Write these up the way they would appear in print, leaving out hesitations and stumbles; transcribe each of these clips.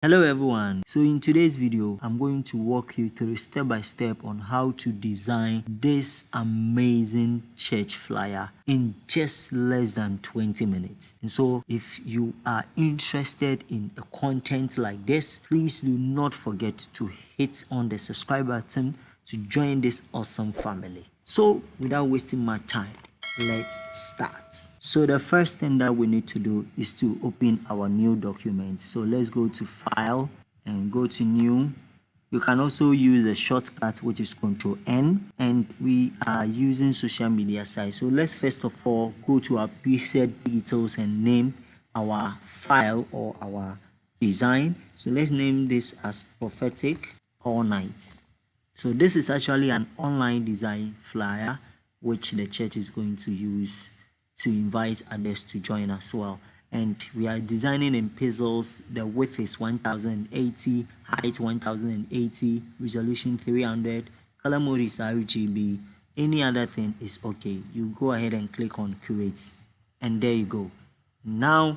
Hello everyone. So in today's video, I'm going to walk you through step by step on how to design this amazing church flyer in just less than 20 minutes. And so if you are interested in a content like this, please do not forget to hit on the subscribe button to join this awesome family. So without wasting my time, let's start. So the first thing that we need to do is to open our new document. So let's go to file and go to new. You can also use the shortcut, which is Control N, and we are using social media site. So let's first of all go to our preset details and name our file or our design. So let's name this as Prophetic All Night. So this is actually an online design flyer which the church is going to use to invite others to join as well. And we are designing in pixels. The width is 1080, height 1080, resolution 300, color mode is RGB. Any other thing is okay. You go ahead and click on create, and there you go. Now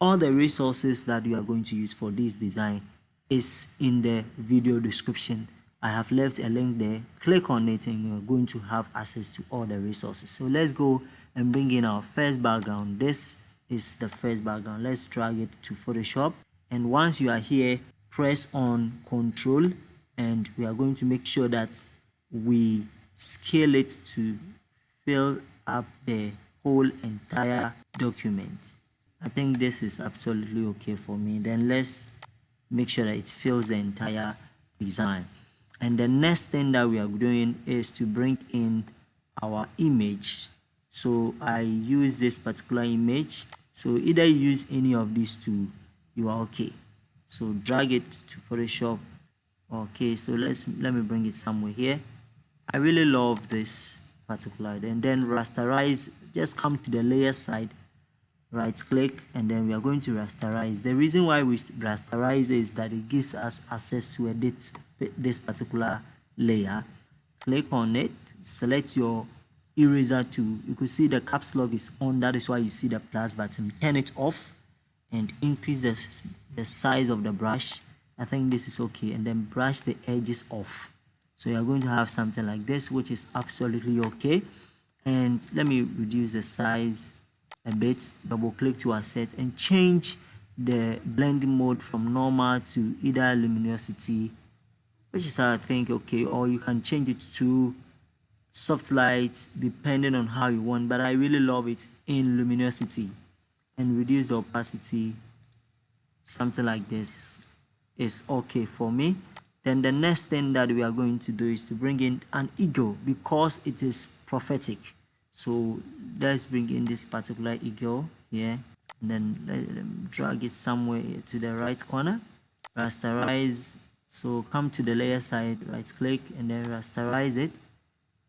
all the resources that you are going to use for this design is in the video description. I have left a link there. Click on it and you're going to have access to all the resources. So let's go and bring in our first background. This is the first background. Let's drag it to Photoshop, and once you are here, press on Control, and we are going to make sure that we scale it to fill up the whole entire document. I think this is absolutely okay for me. Then let's make sure that it fills the entire design. And the next thing that we are doing is to bring in our image. So I use this particular image. So either use any of these two, you are okay. So drag it to Photoshop. Okay, so let me bring it somewhere here. I really love this particular. And then rasterize. Just come to the layer side, right click, and then we are going to rasterize. The reason why we rasterize is that it gives us access to edit this particular layer. Click on it, select your eraser tool. You could see the caps lock is on. That is why you see the plus button. Turn it off and increase the size of the brush. I think this is okay. And then brush the edges off. So you're going to have something like this, which is absolutely okay. And let me reduce the size a bit. Double click to asset and change the blending mode from normal to either luminosity, which is I think okay, or you can change it to soft lights depending on how you want, but I really love it in luminosity. And reduce the opacity. Something like this is okay for me. Then the next thing that we are going to do is to bring in an eagle because it is prophetic. So let's bring in this particular eagle here, and then let me drag it somewhere to the right corner. Rasterize. So come to the layer side, right click, and then rasterize it.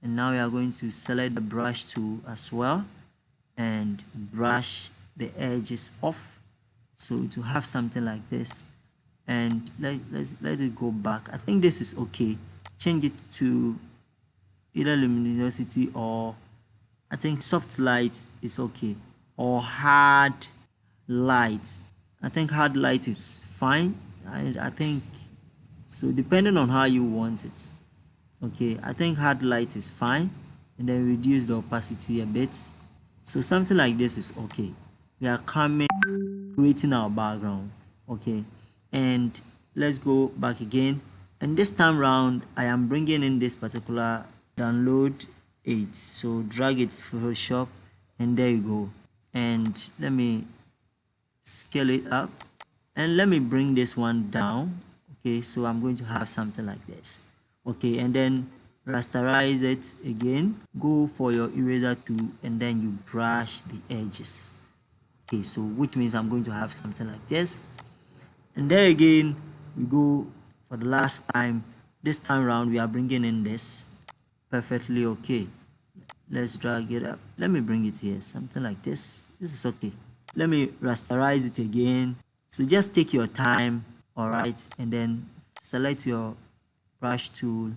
And now we are going to select the brush tool as well and brush the edges off, so to have something like this. And let it go back. I think this is okay. Change it to either luminosity, or I think soft light is okay, or hard light. I think hard light is fine. I think so, depending on how you want it. Okay, I think hard light is fine, and then reduce the opacity a bit. So something like this is okay. We are creating our background. Okay, and let's go back again, and this time round I am bringing in this particular download 8. So drag it to Photoshop, and there you go. And let me scale it up, and let me bring this one down. Okay, so I'm going to have something like this. Okay, and then rasterize it again. Go for your eraser tool, and then you brush the edges. Okay, so which means I'm going to have something like this. And there again we go for the last time. This time around we are bringing in this. Perfectly okay. Let's drag it up. Let me bring it here, something like this. This is okay. Let me rasterize it again. So just take your time, all right, and then select your brush tool,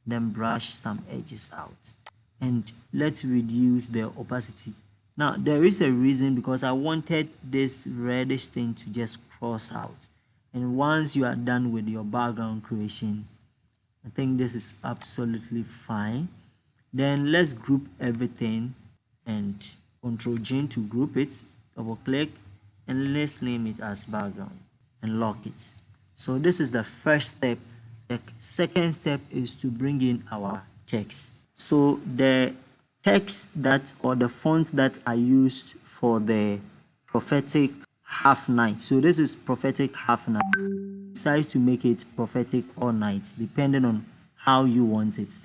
then brush some edges out, and let's reduce the opacity. Now there is a reason, because I wanted this reddish thing to just cross out, And once you are done with your background creation, I think this is absolutely fine. Then let's group everything and Ctrl J to group it, double click, and let's name it as background and lock it. So this is the first step. The second step is to bring in our text. So the text that, or the font that I used for the prophetic half night. So this is prophetic half night. Decide to make it prophetic all night, depending on how you want it.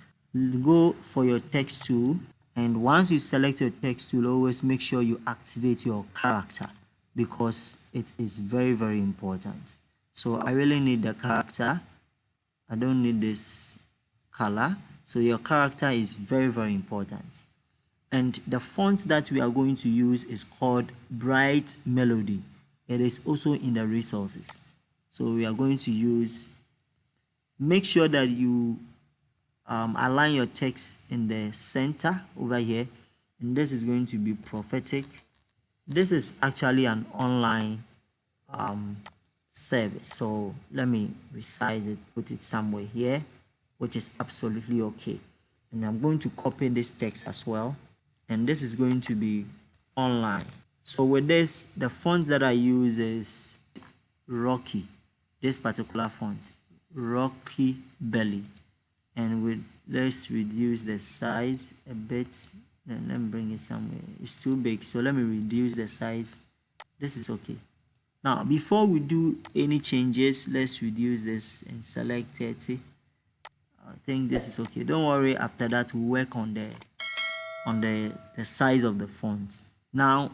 Go for your text tool, and once you select your text tool, always make sure you activate your character, because it is very, very important. So I really need the character. I don't need this color. So your character is very, very important. And the font that we are going to use is called Bright Melody. It is also in the resources. So we are going to use, make sure that you align your text in the center over here. And this is going to be prophetic. This is actually an online service. So let me resize it, put it somewhere here, which is absolutely okay. And I'm going to copy this text as well. And this is going to be online. So with this, the font that I use is Rocky. This particular font, Rocky Belly. And let's reduce the size a bit. And let me bring it somewhere. It's too big, so let me reduce the size. This is okay. Now, before we do any changes, let's reduce this and select 30. I think this is okay. Don't worry, after that we'll work on the size of the font. Now,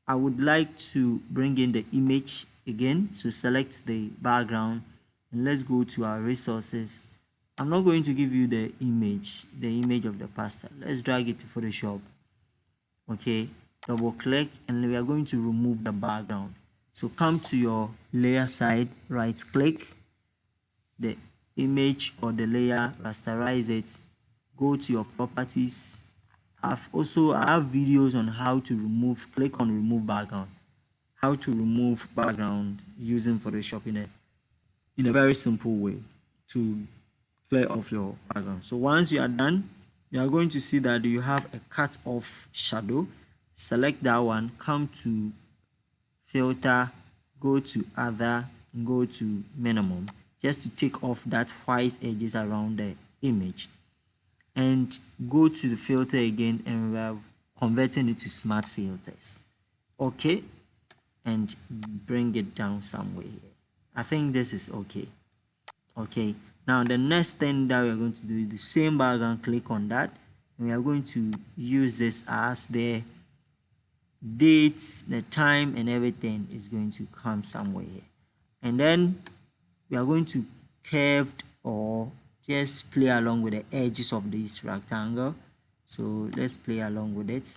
I would like to bring in the image again. So select the background and let's go to our resources. I'm not going to give you the image of the pastor. Let's drag it to Photoshop. Okay, double click, and we are going to remove the background. So come to your layer side, right click the image or the layer, rasterize it, go to your properties. I have videos on how to remove, click on remove background, how to remove background using Photoshop in a very simple way to clear off your background. So once you are done, you are going to see that you have a cut off shadow. Select that one, come to filter, go to other, go to minimum, just to take off that white edges around the image, and go to the filter again, and we are converting it to smart filters. Okay, and bring it down somewhere here. I think this is okay. Okay, now the next thing that we are going to do is the same background. Click on that, and we are going to use this as the dates, the time, and everything is going to come somewhere here. And then we are going to curve or just play along with the edges of this rectangle. So let's play along with it.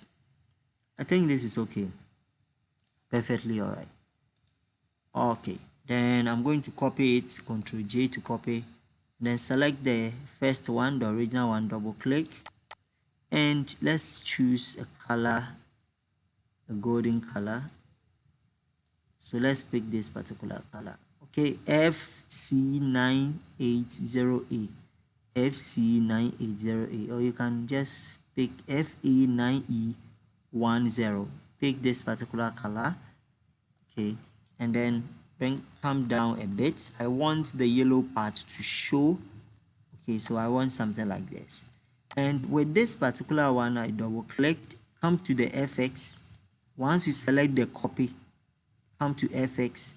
I think this is okay, perfectly all right. Okay, then I'm going to copy it, Ctrl J to copy, then select the first one, the original one, double click, and let's choose a color, a golden color. So let's pick this particular color. Okay, FC980A, FC980A, or you can just pick FE9E10. Pick this particular color. Okay, and then come down a bit. I want the yellow part to show. Okay, so I want something like this. And with this particular one, I double clicked, come to the FX. Once you select the copy, come to FX,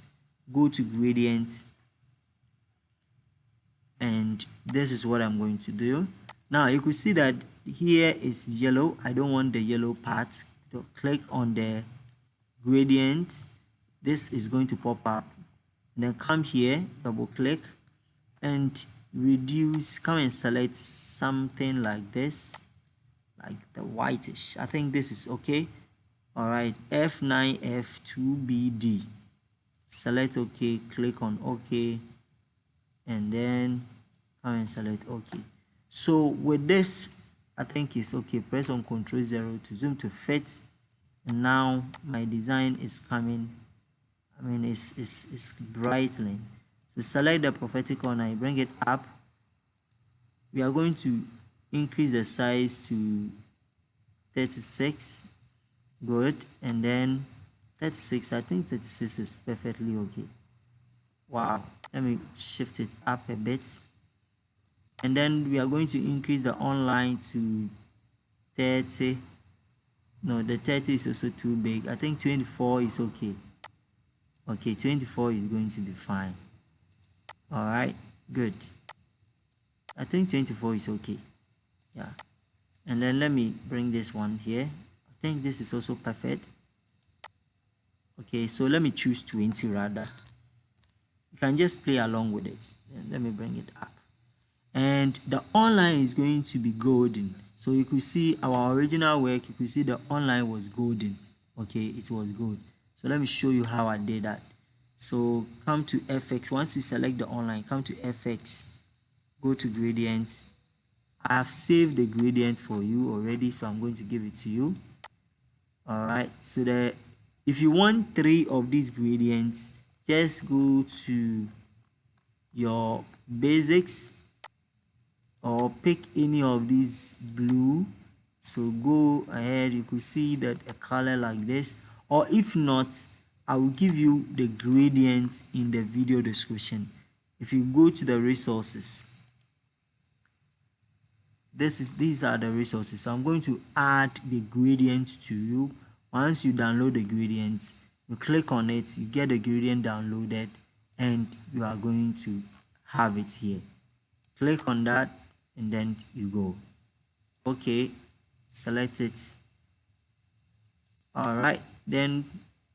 go to gradient, and this is what I'm going to do. Now you could see that here is yellow. I don't want the yellow part. So click on the gradient. This is going to pop up. Then come here, double click, and reduce. Come and select something like this, like the whitish. I think this is okay. All right, F9F2BD. Select OK, click on OK, and then come and select OK. So with this, I think it's okay. Press on Ctrl 0 to zoom to fit. And now my design is coming. I mean, it's brightening. So select the prophetic online, bring it up. We are going to increase the size to 36. Good. And then 36. I think 36 is perfectly okay. Wow. Let me shift it up a bit. And then we are going to increase the online to 30. No, the 30 is also too big. I think 24 is okay. Okay, 24 is going to be fine. All right, good. I think 24 is okay. Yeah. And then let me bring this one here. I think this is also perfect. Okay, so let me choose 20 rather. You can just play along with it. Let me bring it up. And the online is going to be golden. So you could see our original work, you could see the online was golden. Okay, it was good. So let me show you how I did that. So come to FX. Once you select the online, come to FX, go to gradient. I have saved the gradient for you already, so I'm going to give it to you. All right, so if you want 3 of these gradients, just go to your basics or pick any of these blue. So go ahead, you could see that a color like this, or if not, I will give you the gradient in the video description. If you go to the resources, these are the resources. So I'm going to add the gradient to you. Once you download the gradient, you click on it, you get the gradient downloaded, and you are going to have it here. Click on that and then you go. Okay, select it. All right, then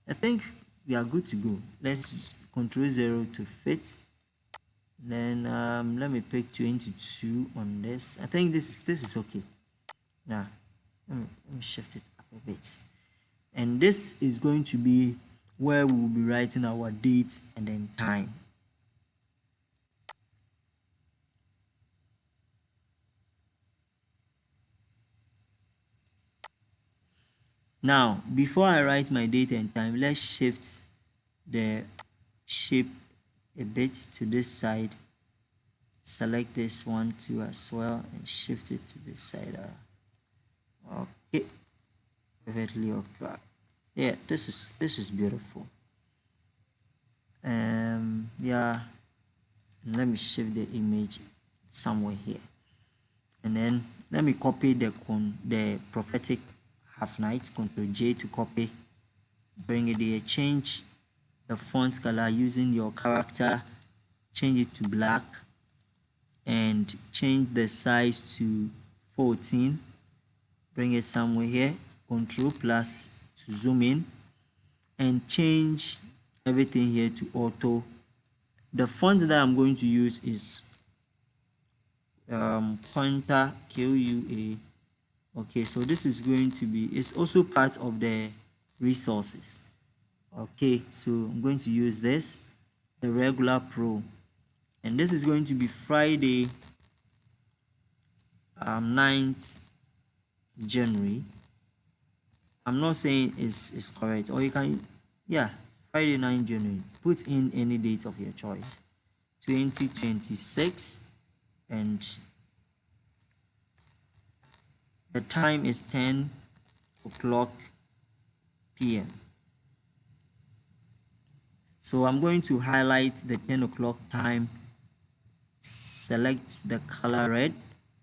I think we are good to go. Let's Control 0 to fit. Then let me pick 22 on this. I think this is okay. Now let me shift it up a bit. And this is going to be where we will be writing our date and then time. Now, before I write my date and time, let's shift the shape a bit to this side. Select this one too as well and shift it to this side. Okay, perfectly okay. Yeah, this is beautiful. Yeah, let me shift the image somewhere here, and then let me copy the prophetic half night. Ctrl J to copy, bring it here, change the font color using your character, change it to black, and change the size to 14. Bring it somewhere here, Control plus to zoom in, and change everything here to auto. The font that I'm going to use is Pointer QUA. Okay, so this is going to be, it's also part of the resources. Okay, so I'm going to use this, the regular pro, and this is going to be Friday 9th January. I'm not saying it's correct, or you can, yeah, Friday 9th January. Put in any date of your choice, 2026, and the time is 10 o'clock p.m. So I'm going to highlight the 10 o'clock time, select the color red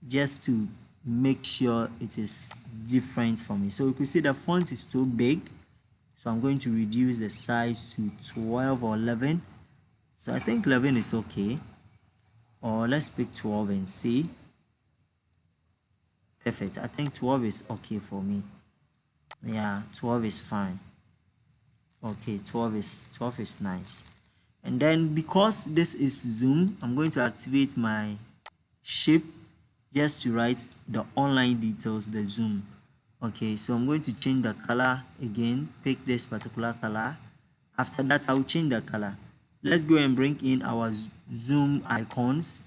just to make sure it is different for me. So you can see the font is too big, so I'm going to reduce the size to 12 or 11. So I think 11 is okay, or let's pick 12 and see. Perfect. I think 12 is okay for me. Yeah, 12 is fine. Okay, 12 is nice. And then because this is zoom, I'm going to activate my shape just to write the online details, the zoom. Okay, so I'm going to change the color again, pick this particular color. After that, I'll change the color. Let's go and bring in our zoom icons,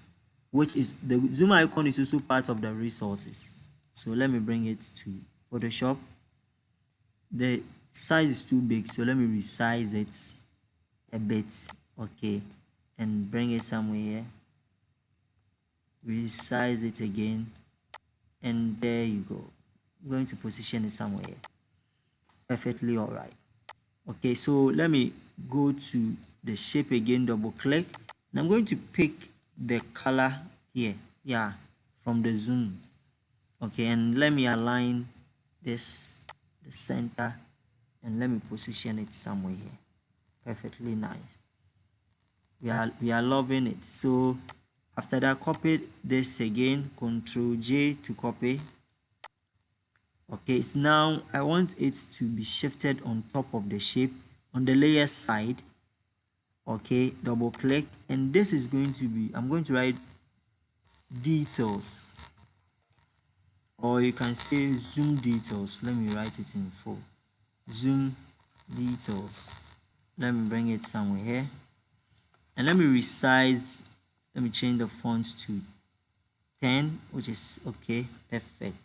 which is the zoom icon is also part of the resources. So let me bring it to Photoshop. The size is too big, so let me resize it a bit. Okay, and bring it somewhere here. Resize it again, and there you go. I'm going to position it somewhere here. Perfectly all right. Okay, so let me go to the shape again, double click, and I'm going to pick the color here, yeah, from the zoom. Okay, and let me align this, the center, and let me position it somewhere here. Perfectly nice. We are loving it. So after that, copy this again, Control J to copy. Okay, so now I want it to be shifted on top of the shape on the layer side. Okay, double click, and this is going to be, I'm going to write details, or you can say zoom details. Let me write it in full. Zoom details. Let me bring it somewhere here, and let me resize. Let me change the font to 10, which is okay, perfect,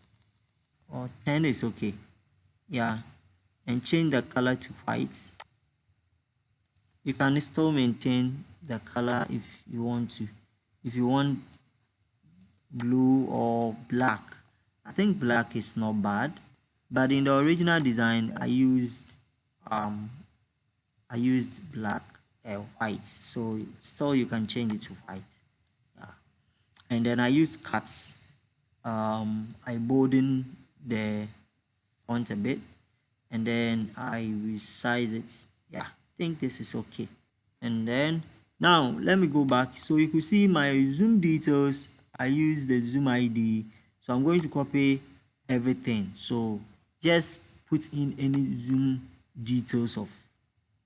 or 10 is okay, yeah, and change the color to white. You can still maintain the color if you want to. If you want blue or black, I think black is not bad, but in the original design I used black, white, so still you can change it to white, yeah. And then I use caps. I bolden the font a bit, and then I resize it. Yeah, I think this is okay. And then now let me go back, so you could see my zoom details. I use the zoom ID, so I'm going to copy everything. So just put in any zoom details of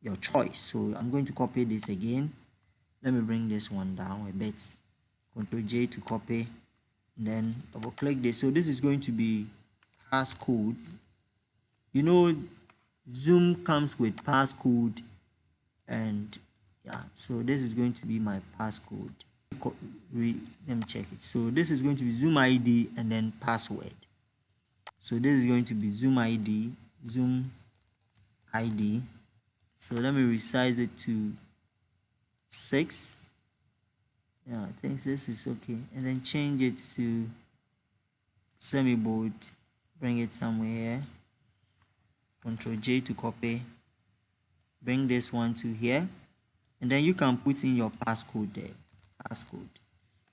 your choice. So I'm going to copy this again. Let me bring this one down a bit. Ctrl J to copy, and then double click this. So this is going to be passcode. You know, zoom comes with passcode, and yeah, so this is going to be my passcode. Let me check it. So this is going to be zoom ID and then password. So this is going to be zoom ID. So let me resize it to 6. Yeah, I think this is okay, and then change it to semi bold. Bring it somewhere here. Ctrl J to copy. Bring this one to here, and then you can put in your passcode there. Passcode.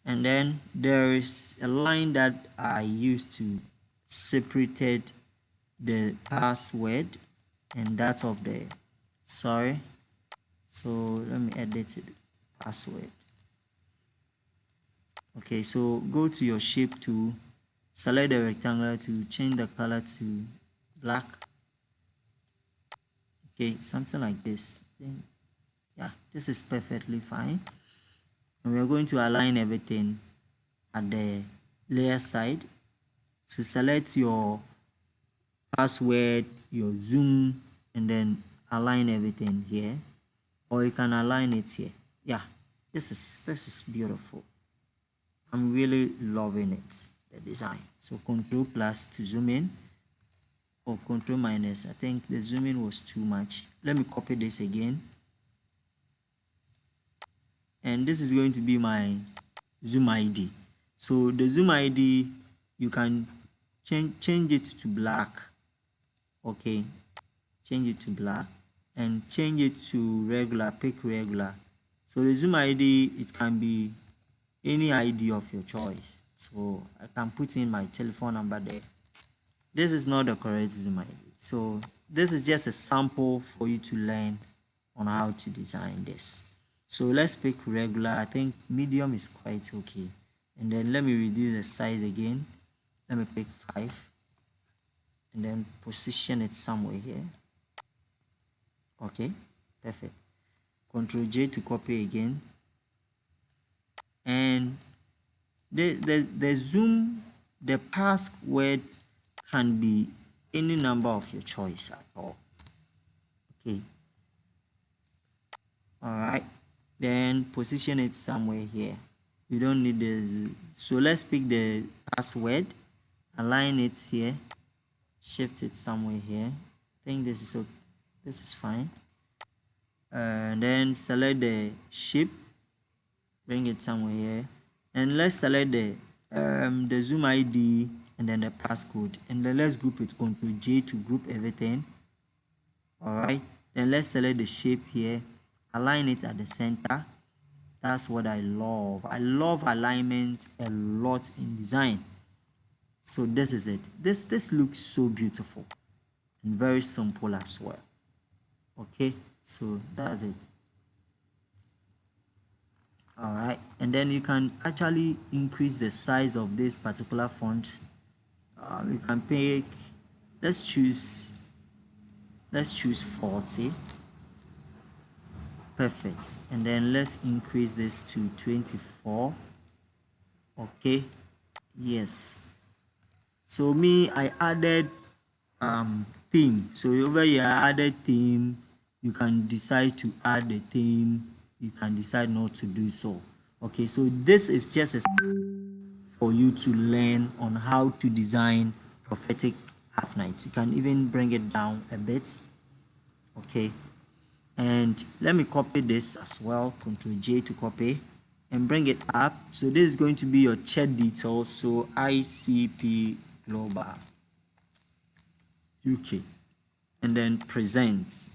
And then there is a line that I used to separated the password and that of the, sorry, so let me edit it, password. Okay, so go to your shape tool, select the rectangular to change the color to black. Okay, something like this. Yeah, this is perfectly fine. And we're going to align everything at the layer side. So select your password, your zoom, and then align everything here, or you can align it here. Yeah, this is beautiful. I'm really loving it, the design. So Control plus to zoom in, or Control minus. I think the zoom in was too much. Let me copy this again, and this is going to be my zoom ID. So the zoom ID, you can change it to black. Okay, change it to black, and change it to regular, pick regular. So the zoom ID, it can be any ID of your choice. So I can put in my telephone number there. This is not the correct zoom ID. So this is just a sample for you to learn on how to design this. So let's pick regular. I think medium is quite okay. And then let me reduce the size again. Let me pick 5, and then position it somewhere here. Okay, perfect. Ctrl J to copy again, and the zoom, the password can be any number of your choice at all. Okay, all right, then position it somewhere here. You don't need the so let's pick the password, align it here, shift it somewhere here. I think this is okay. This is fine. And then select the shape, bring it somewhere here, and let's select the Zoom ID and then the passcode, and then let's group it. Ctrl J to group everything. All right, then let's select the shape here, align it at the center. That's what I love. I love alignment a lot in design. So this is it. This looks so beautiful and very simple as well. Okay, so that's it. All right, and then you can actually increase the size of this particular font. You can pick, let's choose 40. Perfect. And then let's increase this to 24. Okay, yes. So me, I added theme. So over here I added theme. You can decide to add the theme, you can decide not to do so. Okay, so this is just a for you to learn on how to design prophetic half nights. You can even bring it down a bit. Okay, and let me copy this as well. Ctrl J to copy and bring it up. So this is going to be your chat details. So ICP Global UK, and then present,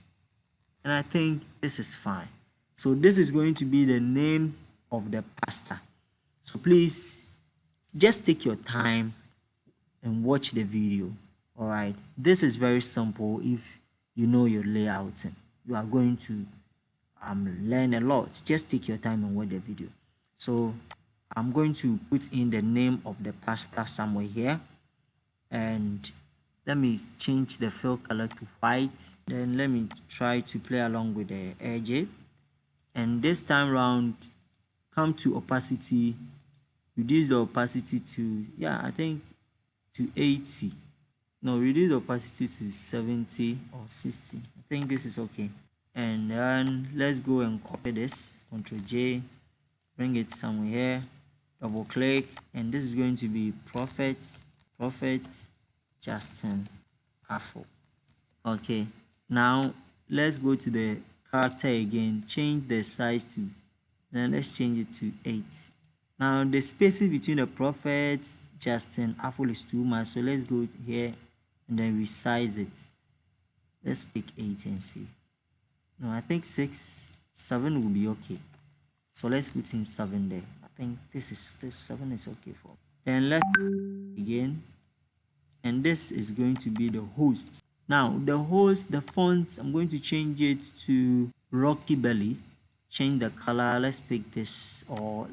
and I think this is fine. So this is going to be the name of the pastor. So please just take your time and watch the video. All right, this is very simple. If you know your layouting, you are going to learn a lot. Just take your time and watch the video. So I'm going to put in the name of the pastor somewhere here, and let me change the fill color to white. Then let me try to play along with the edge, and this time round come to opacity, reduce the opacity to, yeah, I think to 80. No, reduce the opacity to 70 or 60. I think this is okay. And then let's go and copy this. Ctrl J, bring it somewhere here, double click, and this is going to be Prophet Justin Afo. Okay, now let's go to the character again, change the size to, then let's change it to 8. Now the spaces between the Prophet Justin Afo is too much, so let's go here and then resize it. Let's pick 8 and see. No, I think 6, 7 will be okay. So let's put in 7 there. I think this 7 is okay for. Then let's again, and this is going to be the host. Now the host, the font, I'm going to change it to Rocky Belly. Change the color. Let's pick this, or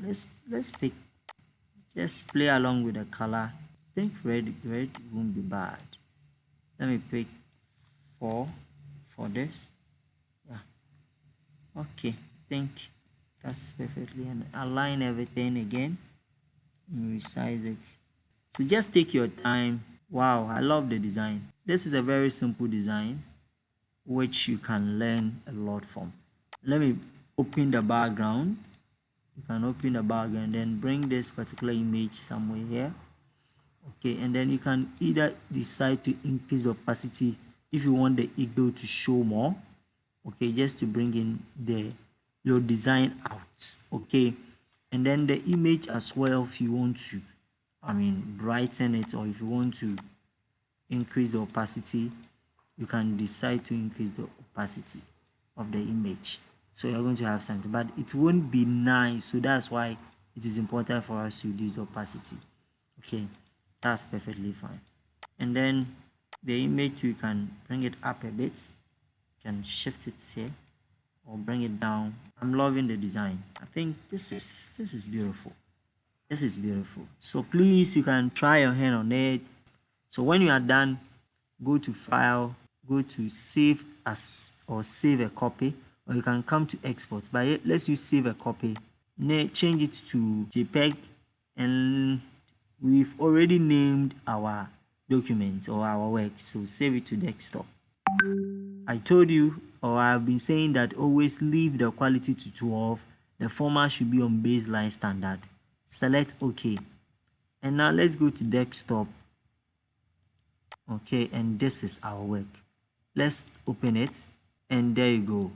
let's pick. Just play along with the color. I think red won't be bad. Let me pick 4 for this. Yeah. Okay. I think that's perfectly, and align everything again and resize it. So just take your time. Wow, I love the design. This is a very simple design which you can learn a lot from. Let me open the background. You can open the background, then bring this particular image somewhere here. Okay, and then you can either decide to increase the opacity if you want the eagle to show more. Okay, just to bring in your design out. Okay, and then the image as well, if you want to brighten it, or if you want to increase the opacity, you can decide to increase the opacity of the image. So you're going to have something, but it won't be nice. So that's why it is important for us to reduce the opacity. Okay, that's perfectly fine. And then the image, you can bring it up a bit. You can shift it here or bring it down. I'm loving the design. I think this is beautiful. This is beautiful. So please, you can try your hand on it. So when you are done, go to file, go to save as, or save a copy, or you can come to export. But let's use save a copy. Change it to JPEG, and we've already named our document or our work. So save it to desktop. I told you, or I've been saying, that always leave the quality to 12. The format should be on baseline standard. Select OK. And now let's go to desktop. Okay, and this is our work. Let's open it, and there you go.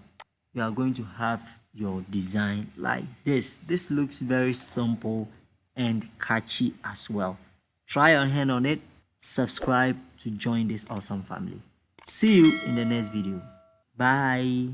You are going to have your design like this. This looks very simple and catchy as well. Try your hand on it. Subscribe to join this awesome family. See you in the next video. Bye.